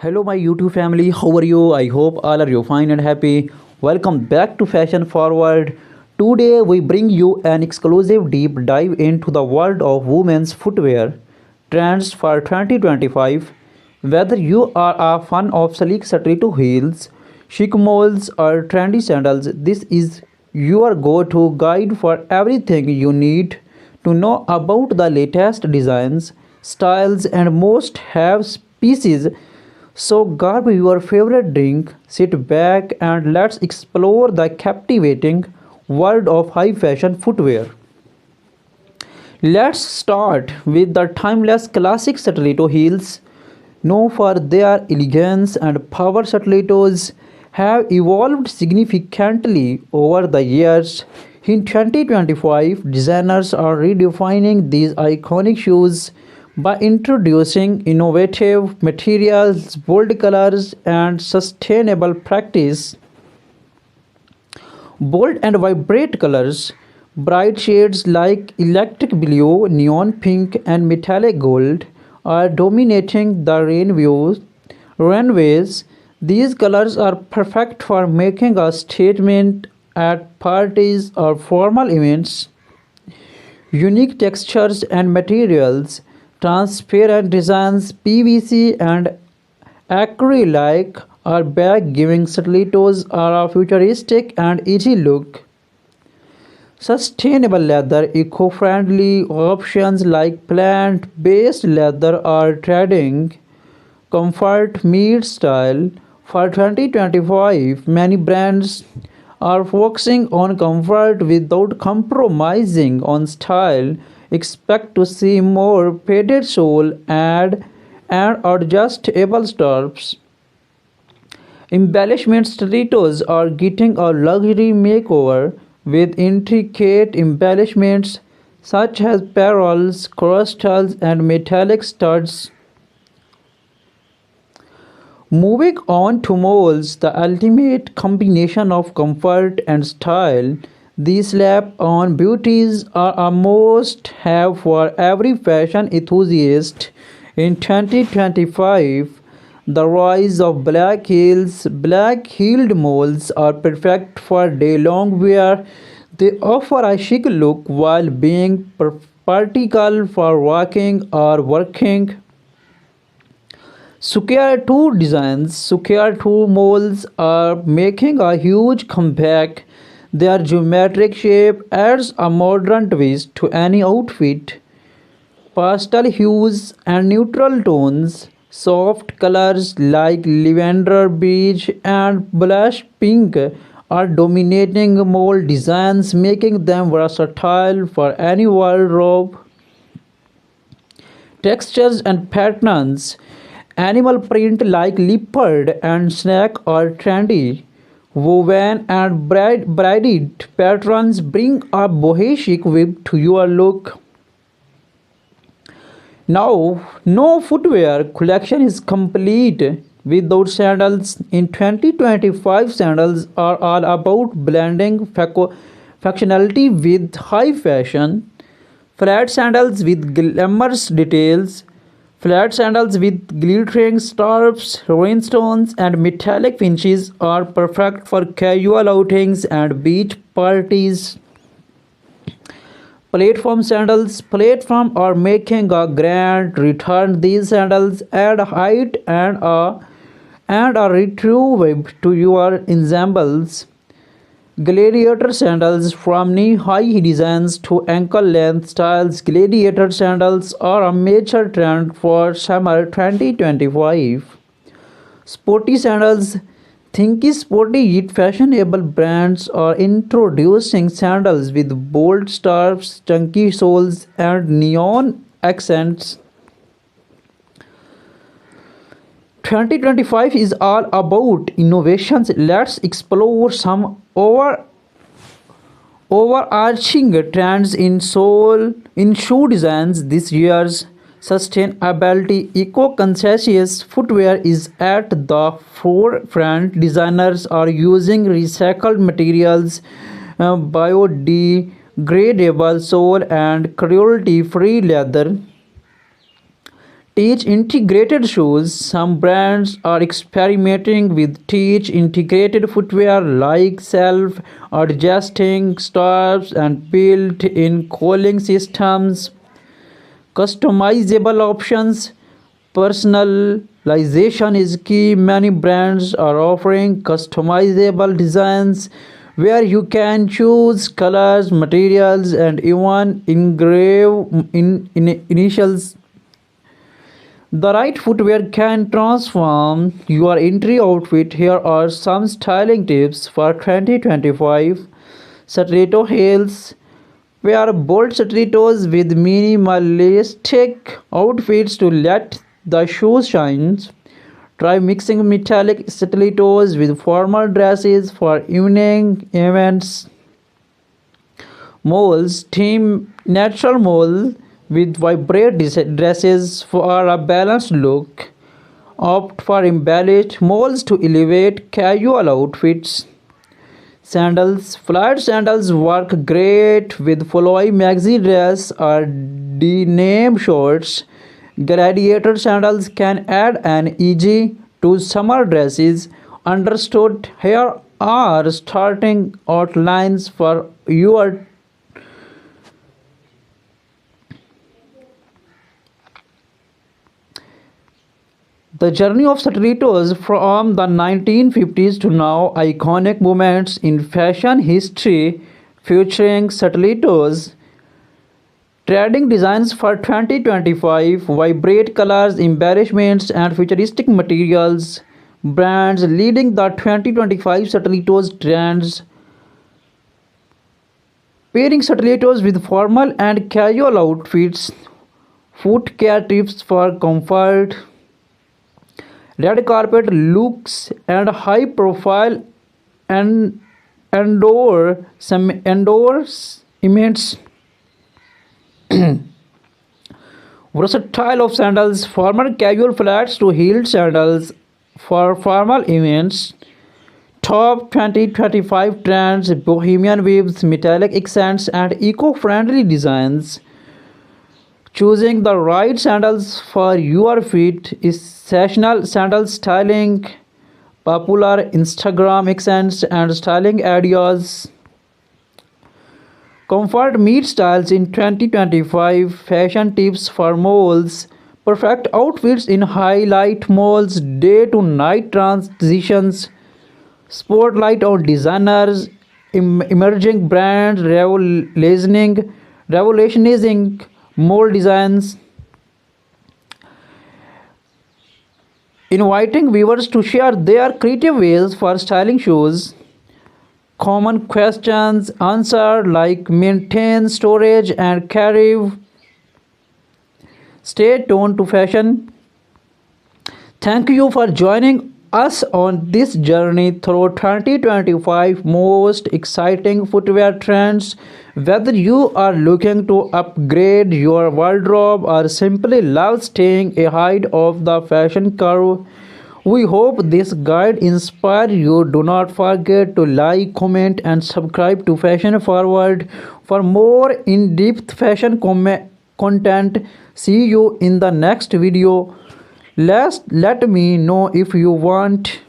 Hello, my YouTube family. How are you? I hope all are you fine and happy. Welcome back to Fashion Forward. Today we bring you an exclusive deep dive into the world of women's footwear trends for 2025. Whether you are a fan of sleek stiletto heels, chic moles, or trendy sandals, this is your go-to guide for everything you need to know about the latest designs, styles, and most have pieces. So grab your favorite drink, sit back, and let's explore the captivating world of high fashion footwear. Let's start with the timeless classic stiletto heels. Known for their elegance and power, stilettos have evolved significantly over the years. In 2025, designers are redefining these iconic shoes by introducing innovative materials, bold colors, and sustainable practice. Bold and vibrant colors, bright shades like electric blue, neon pink, and metallic gold are dominating the runways. These colors are perfect for making a statement at parties or formal events. Unique textures and materials, transparent designs, PVC and acrylic are back, giving stilettos are a futuristic and easy look. Sustainable leather, eco-friendly options like plant-based leather are trending. Comfort meets style. For 2025, many brands are focusing on comfort without compromising on style. Expect to see more padded sole and adjustable straps. Embellishment stilettos are getting a luxury makeover with intricate embellishments such as pearls, crystals, and metallic studs. Moving on to moles, the ultimate combination of comfort and style. These slap-on beauties are a must-have for every fashion enthusiast. In 2025, the rise of black-heeled moles are perfect for day-long wear. They offer a chic look while being practical for walking or working. Square 2 designs, Square 2 molds are making a huge comeback. Their geometric shape adds a modern twist to any outfit. Pastel hues and neutral tones, soft colors like lavender beige and blush pink are dominating mold designs, making them versatile for any wardrobe. Textures and patterns, animal print like leopard and snake are trendy. Woven and braided patterns bring a bohemian vibe to your look. Now, no footwear collection is complete without sandals. In 2025, sandals are all about blending functionality with high fashion. Flat sandals with glamorous details, flat sandals with glittering straps, rhinestones, and metallic finishes are perfect for casual outings and beach parties. Platform are making a grand return. These sandals add height and a retro vibe to your ensembles. Gladiator sandals, from knee-high designs to ankle-length styles, gladiator sandals are a major trend for summer 2025. Sporty sandals, thinky sporty yet fashionable brands are introducing sandals with bold straps, chunky soles, and neon accents. 2025 is all about innovations. Let's explore some overarching trends in shoe designs this year's. Sustainability, eco-conscious footwear is at the forefront. Designers are using recycled materials, biodegradable sole, and cruelty-free leather Teach integrated shoes. Some brands are experimenting with teach integrated footwear like self adjusting straps and built in cooling systems. Customizable options. Personalization is key. Many brands are offering customizable designs where you can choose colors, materials, and even engrave initials. The right footwear can transform your entry outfit. Here are some styling tips for 2025. Stiletto heels. Wear bold stilettos with minimalistic outfits to let the shoes shine. Try mixing metallic stilettos with formal dresses for evening events. Moles. Team natural mole with vibrant dresses for a balanced look. Opt for embellished moles to elevate casual outfits. Sandals. Flat sandals work great with flowy maxi dress or denim shorts. Gladiator sandals can add an edge to summer dresses. Understood. Here are starting outlines for your. The journey of stilettos from the 1950s to now, iconic moments in fashion history featuring stilettos. Trending designs for 2025, vibrant colors, embellishments, and futuristic materials. Brands leading the 2025 stilettos trends. Pairing stilettos with formal and casual outfits. Foot care tips for comfort. Red carpet looks and high profile and endorsements. Versatile of sandals, formal casual flats to heeled sandals for formal events. Top 2025 trends, bohemian weaves, metallic accents, and eco-friendly designs. Choosing the right sandals for your feet is sessional sandal styling, popular Instagram accents and styling ideas. Comfort meets styles in 2025. Fashion tips for moles. Perfect outfits in highlight moles. Day to night transitions. Spotlight on designers. Emerging brands revolutionizing mole designs. Inviting viewers to share their creative ways for styling shoes. Common questions answered like maintain storage and carry. Stay tuned to fashion. Thank you for joining us on this journey through 2025 most exciting footwear trends. Whether you are looking to upgrade your wardrobe or simply love staying ahead of the fashion curve, we hope this guide inspires you. Do not forget to like, comment, and subscribe to Fashion Forward for more in-depth fashion content. See you in the next video. Let me know if you want